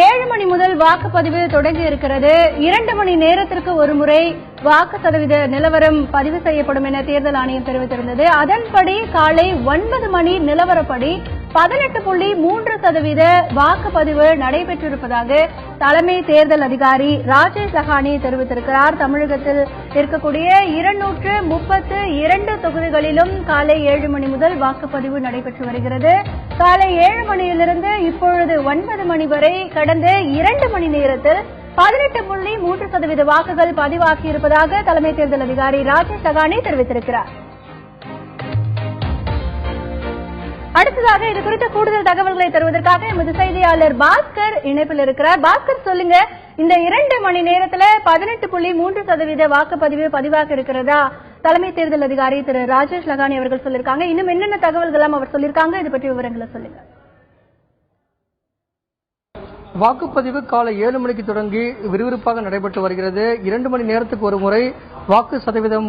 7 மணி முதல் வாக்குப்பதிவு தொடங்கி இருக்கிறது. 2 மணி நேரத்திற்கு ஒரு முறை வாக்கு சதவீத நிலவரம் பதிவு செய்யப்படும் என தேர்தல் ஆணையம் தெரிவித்திருந்தது. அதன்படி காலை 9 மணி நிலவரப்படி 18.3% வாக்குப்பதிவு நடைபெற்றிருப்பதாக தலைமை தேர்தல் அதிகாரி ராஜேஷ் லகானி தெரிவித்திருக்கிறார். தமிழகத்தில் இருக்கக்கூடிய 232 தொகுதிகளிலும் காலை 7 மணி முதல் வாக்குப்பதிவு நடைபெற்று வருகிறது. காலை 7 மணியிலிருந்து இப்பொழுது 9 மணி வரை கடந்த 2 மணி நேரத்தில் 18.3% வாக்குகள் பதிவாகியிருப்பதாக தலைமை தேர்தல் அதிகாரி ராஜேஷ் லகானி தெரிவித்திருக்கிறார். அடுத்ததாக இது குறித்த கூடுதல் தகவல்களை தருவதற்காக எமது செய்தியாளர் பாஸ்கர் இணைப்பில் இருக்கிறார். பாஸ்கர், சொல்லுங்க, இந்த 2 மணி நேரத்தில் 18.3% வாக்குப்பதிவு பதிவாக இருக்கிறதா தலைமை தேர்தல் அதிகாரி திரு ராஜேஷ் லகானி அவர்கள் சொல்லியிருக்காங்க. இன்னும் என்னென்ன தகவல்கள் அவர் சொல்லியிருக்காங்க, இது பற்றி விவரங்களை சொல்லுங்க. வாக்குப்பதிவு காலை 7 மணிக்கு தொடங்கி விறுவிறுப்பாக நடைபெற்று வருகிறது. 2 மணி நேரத்துக்கு ஒரு முறை வாக்கு சதவீதம்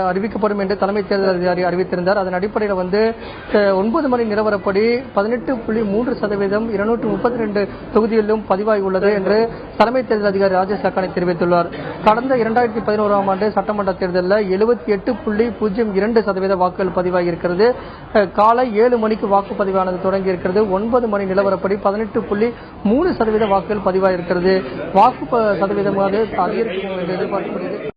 அறிவிக்கப்படும் என்று தலைமை தேர்தல் அதிகாரி அறிவித்திருந்தார். அதன் அடிப்படையில் 9 மணி நிலவரப்படி 18.3% 232 தொகுதிகளிலும் பதிவாகியுள்ளது என்று தலைமை தேர்தல் அதிகாரி ராஜேஷ் லக்கானி தெரிவித்துள்ளார். கடந்த 2011ஆம் ஆண்டு சட்டமன்ற தேர்தலில் 78.02% வாக்குகள் பதிவாகியிருக்கிறது. காலை 7 மணிக்கு வாக்குப்பதிவானது தொடங்கி இருக்கிறது. 9 மணி நிலவரப்படி 18.3% வாக்குகள் பதிவாகியிருக்கிறது. வாக்கு சதவீதமாக அதிகரிக்கும் என்று எதிர்பார்க்கப்படுகிறது.